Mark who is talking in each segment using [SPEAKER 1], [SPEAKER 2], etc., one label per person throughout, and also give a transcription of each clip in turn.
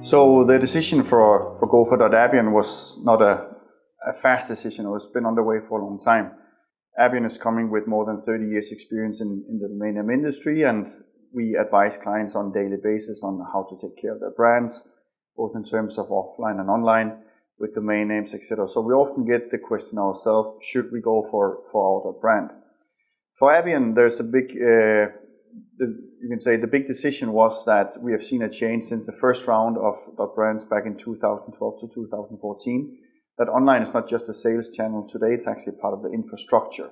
[SPEAKER 1] So the decision for go for dotAbion was not a fast decision. It's been underway for a long time. Abion is coming with more than 30 years experience in the domain name industry, and we advise clients on a daily basis on how to take care of their brands, both in terms of offline and online, with domain names, etc. So we often get the question ourselves, should we go for our brand? For Abion, there's a big, you can say the big decision was that we have seen a change since the first round of dotBrands back in 2012 to 2014, that online is not just a sales channel today, it's actually part of the infrastructure.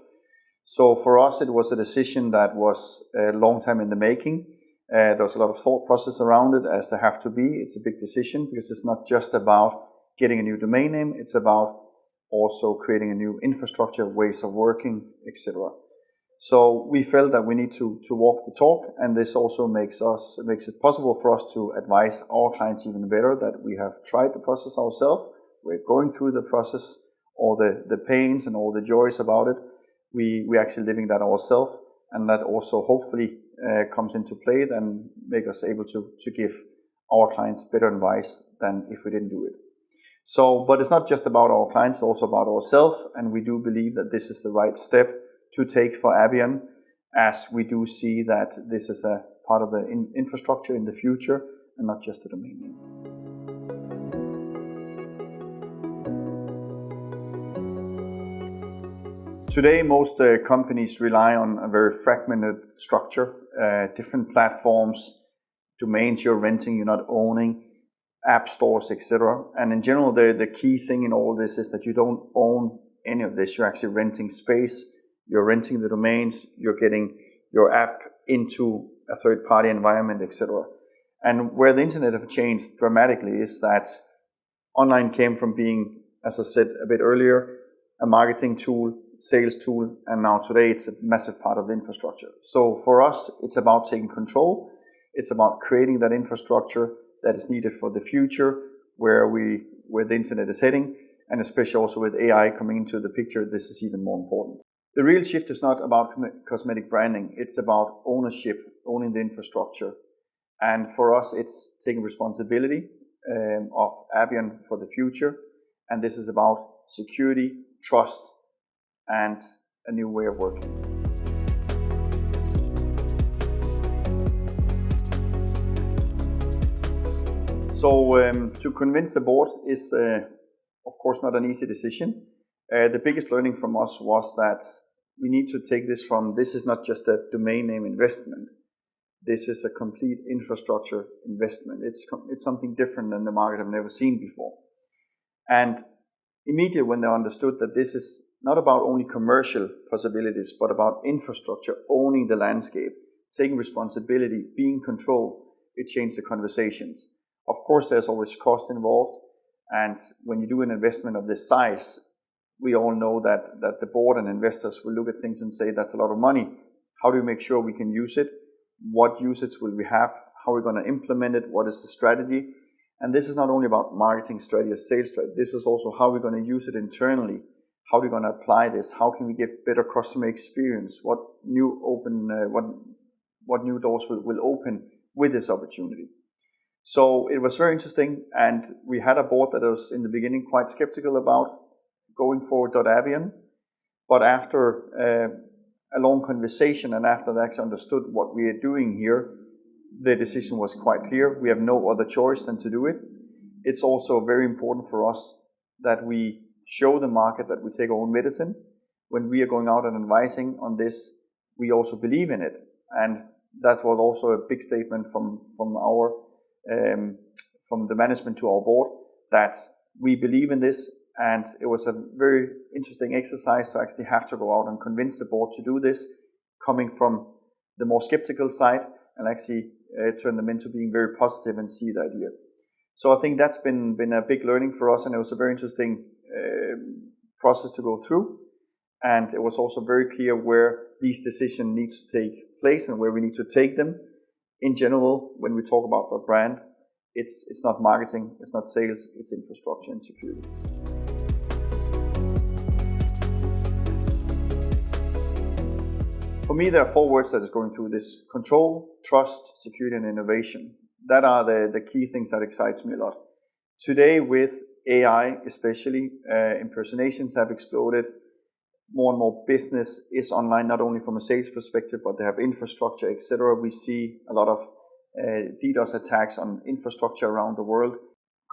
[SPEAKER 1] So for us, it was a decision that was a long time in the making. There was a lot of thought process around it, as there have to be. It's a big decision because it's not just about getting a new domain name, it's about also creating a new infrastructure, ways of working, etc. So we felt that we need to walk the talk, and this also makes it possible for us to advise our clients even better, that we have tried the process ourselves. We're going through the process, all the pains and all the joys about it. We're actually living that ourselves, and that also hopefully comes into play and make us able to give our clients better advice than if we didn't do it. So, but it's not just about our clients, it's also about ourselves, and we do believe that this is the right step to take for Abion, as we do see that this is a part of the infrastructure in the future and not just the domain name. Today, most companies rely on a very fragmented structure, different platforms, domains you're renting, you're not owning, app stores, etc. And in general, the key thing in all this is that you don't own any of this. You're actually renting space, you're renting the domains, you're getting your app into a third-party environment, etc. And where the internet have changed dramatically is that online came from being, as I said a bit earlier, a marketing tool, sales tool, and now today it's a massive part of the infrastructure. So for us, it's about taking control. It's about creating that infrastructure that is needed for the future, where the internet is heading, and especially also with AI coming into the picture, this is even more important. The real shift is not about cosmetic branding. It's about ownership, owning the infrastructure. And for us, it's taking responsibility of Abion for the future. And this is about security, trust, and a new way of working. So to convince the board is, of course, not an easy decision. The biggest learning from us was that we need to take this from, this is not just a domain name investment. This is a complete infrastructure investment. It's something different than the market I've never seen before. And immediately when they understood that this is not about only commercial possibilities, but about infrastructure, owning the landscape, taking responsibility, being in control, it changed the conversations. Of course, there's always cost involved. And when you do an investment of this size, we all know that the board and investors will look at things and say, that's a lot of money. How do we make sure we can use it? What usage will we have? How are we going to implement it? What is the strategy? And this is not only about marketing strategy or sales strategy. This is also how we're going to use it internally. How are we going to apply this? How can we give better customer experience? What new doors will open with this opportunity? So it was very interesting, and we had a board that was in the beginning quite skeptical about going for dotAbion, but after a long conversation and after they actually understood what we are doing here, the decision was quite clear. We have no other choice than to do it. It's also very important for us that we show the market that we take our own medicine. When we are going out and advising on this, we also believe in it, and that was also a big statement from the management to our board, that we believe in this. And it was a very interesting exercise to actually have to go out and convince the board to do this, coming from the more skeptical side, and actually turn them into being very positive and see the idea. So I think that's been a big learning for us, and it was a very interesting process to go through. And it was also very clear where these decisions need to take place and where we need to take them. In general, when we talk about the brand, it's not marketing, it's not sales, it's infrastructure and security. For me, there are 4 words that is going through this: control, trust, security, and innovation. that are the key things that excites me a lot. Today with AI especially, impersonations have exploded. More and more business is online, not only from a sales perspective, but they have infrastructure, etc. We see a lot of DDoS attacks on infrastructure around the world.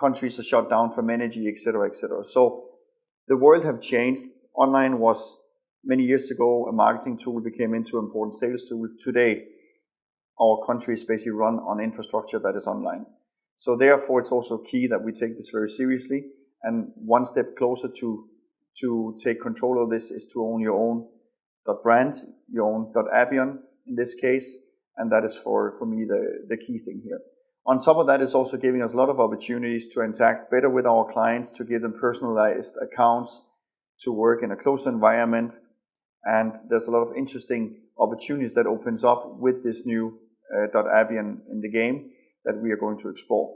[SPEAKER 1] Countries are shut down from energy, etc., etc. So the world have changed. Online was many years ago a marketing tool, became into an important sales tool. Today, our country is basically run on infrastructure that is online. So therefore, it's also key that we take this very seriously. And one step closer to take control of this is to own your own dotBrand, your own .abion in this case, and that is for me the key thing here. On top of that, it's also giving us a lot of opportunities to interact better with our clients, to give them personalized accounts, to work in a close environment, and there's a lot of interesting opportunities that opens up with this new .abion in the game that we are going to explore.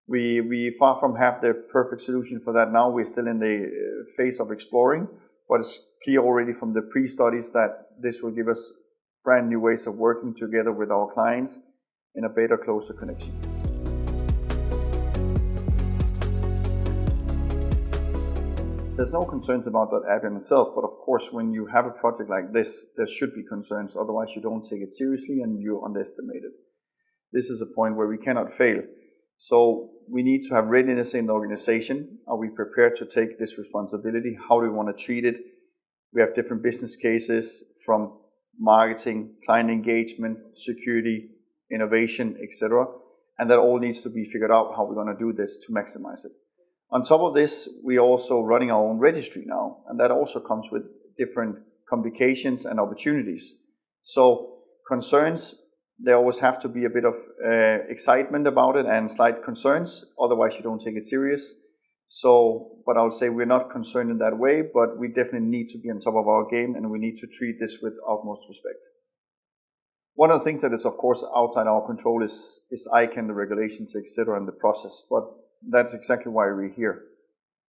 [SPEAKER 1] We far from have the perfect solution for that now. We're still in the phase of exploring, but it's clear already from the pre-studies that this will give us brand new ways of working together with our clients in a better, closer connection. There's no concerns about dotAbion itself, but of course when you have a project like this, there should be concerns, otherwise you don't take it seriously and you underestimate it. This is a point where we cannot fail. So we need to have readiness in the organization. Are we prepared to take this responsibility? How do we want to treat it? We have different business cases from marketing, client engagement, security, innovation, etc. And that all needs to be figured out how we're going to do this to maximize it. On top of this, we are also running our own registry now, and that also comes with different complications and opportunities. So concerns, there always have to be a bit of excitement about it and slight concerns, otherwise you don't take it serious. So, but I would say we're not concerned in that way, but we definitely need to be on top of our game and we need to treat this with utmost respect. One of the things that is of course outside our control is ICANN, the regulations, etc. and the process, but that's exactly why we're here.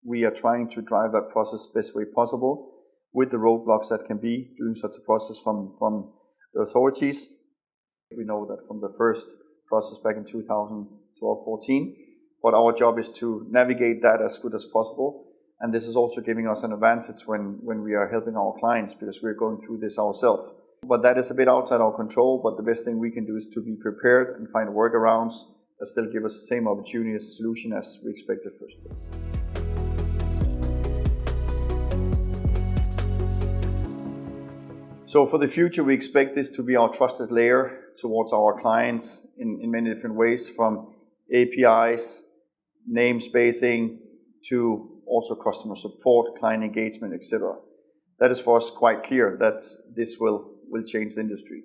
[SPEAKER 1] We are trying to drive that process best way possible with the roadblocks that can be doing such a process from the authorities. We know that from the first process back in 2012-14, but our job is to navigate that as good as possible. And this is also giving us an advantage when we are helping our clients because we're going through this ourselves. But that is a bit outside our control, but the best thing we can do is to be prepared and find workarounds that still give us the same opportunity as solution as we expected first place. So for the future, we expect this to be our trusted layer towards our clients in many different ways, from APIs, namespacing, to also customer support, client engagement, etc. That is for us quite clear that this will change the industry.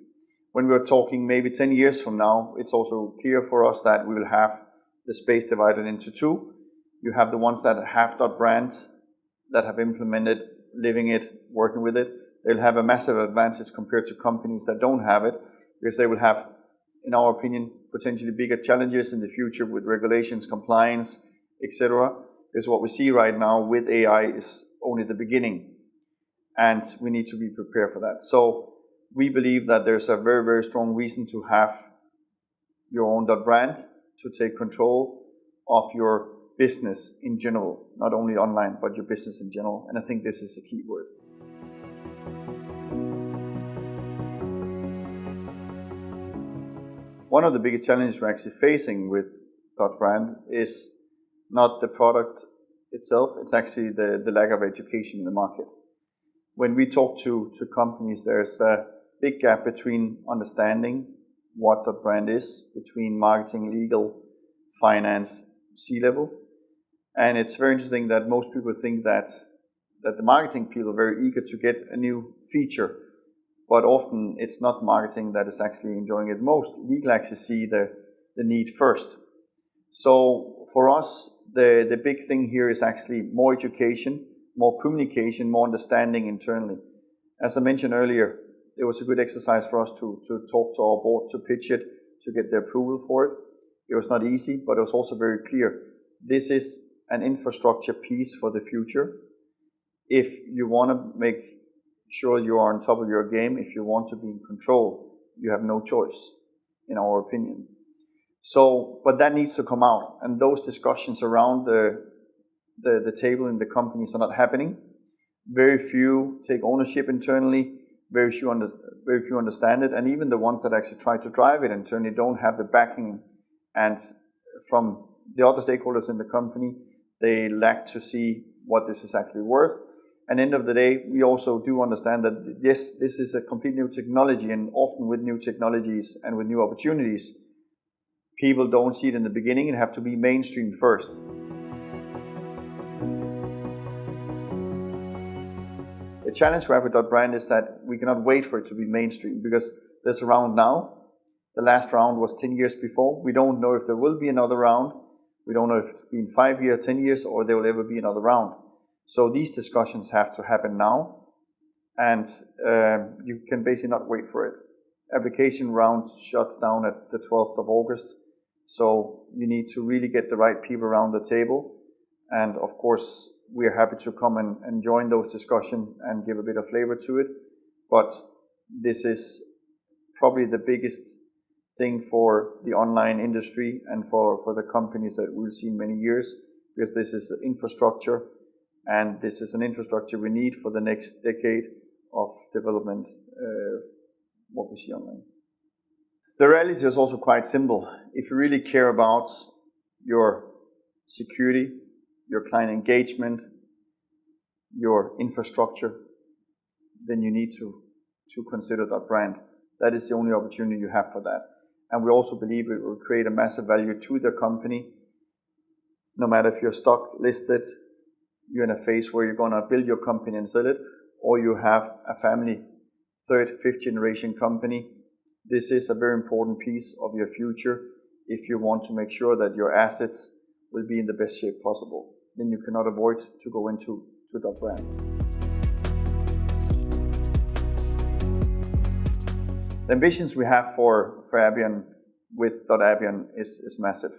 [SPEAKER 1] When we're talking maybe 10 years from now, it's also clear for us that we will have the space divided into two. You have the ones that have dotBrand, that have implemented, living it, working with it. They'll have a massive advantage compared to companies that don't have it, because they will have, in our opinion, potentially bigger challenges in the future with regulations, compliance, etc. Because what we see right now with AI is only the beginning, and we need to be prepared for that. So we believe that there's a very, very strong reason to have your own dotBrand, to take control of your business in general, not only online, but your business in general. And I think this is a key word. One of the biggest challenges we're actually facing with dotBrand is not the product itself, it's actually the lack of education in the market. When we talk to companies, there's a big gap between understanding what dotBrand is, between marketing, legal, finance, C-level. And it's very interesting that most people think that the marketing people are very eager to get a new feature, but often it's not marketing that is actually enjoying it most. Legal actually see the need first. So for us, the big thing here is actually more education, more communication, more understanding internally. As I mentioned earlier, it was a good exercise for us to talk to our board, to pitch it, to get the approval for it. It was not easy, but it was also very clear. This is an infrastructure piece for the future. If you want to make sure you are on top of your game, if you want to be in control, you have no choice, in our opinion. So, but that needs to come out, and those discussions around the table in the companies are not happening. Very few take ownership internally. Very few understand it, and even the ones that actually try to drive it internally don't have the backing. And from the other stakeholders in the company, they lack to see what this is actually worth. And end of the day, we also do understand that yes, this is a complete new technology, and often with new technologies and with new opportunities, people don't see it in the beginning and have to be mainstream first. The challenge we have with dotBrand is that we cannot wait for it to be mainstream, because there's a round now. The last round was 10 years before. We don't know if there will be another round. We don't know if it's been 5 years, 10 years, or there will ever be another round. So these discussions have to happen now, and you can basically not wait for it. Application round shuts down at the 12th of August. So you need to really get the right people around the table. And of course, we are happy to come and join those discussions and give a bit of flavor to it. But this is probably the biggest thing for the online industry and for the companies that we'll see in many years, because this is infrastructure, and this is an infrastructure we need for the next decade of development, what we see online. The reality is also quite simple. If you really care about your security, your client engagement, your infrastructure, then you need to consider dotBrand. That is the only opportunity you have for that. And we also believe it will create a massive value to the company, no matter if you're stock listed, you're in a phase where you're going to build your company and sell it, or you have a family, third, fifth generation company. This is a very important piece of your future if you want to make sure that your assets will be in the best shape possible. Then you cannot avoid to go into dotBrand. The ambitions we have for Abion with dotAbion is massive.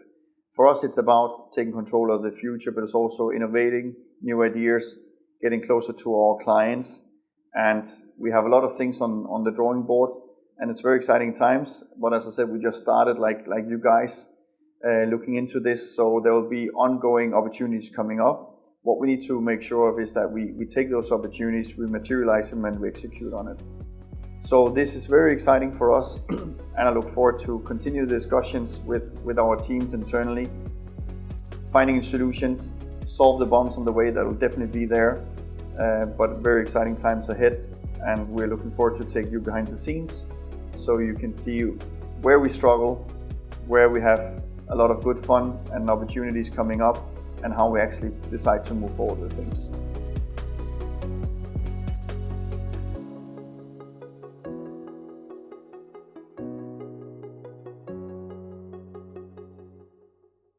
[SPEAKER 1] For us, it's about taking control of the future, but it's also innovating new ideas, getting closer to our clients. And we have a lot of things on the drawing board, and it's very exciting times. But as I said, we just started like you guys looking into this, so there will be ongoing opportunities coming up. What we need to make sure of is that we take those opportunities, we materialize them, and we execute on it. So this is very exciting for us, and I look forward to continue the discussions with our teams internally, finding solutions, solve the bumps on the way that will definitely be there, but very exciting times ahead, and we're looking forward to take you behind the scenes so you can see where we struggle, where we have a lot of good fun and opportunities coming up, and how we actually decide to move forward with things.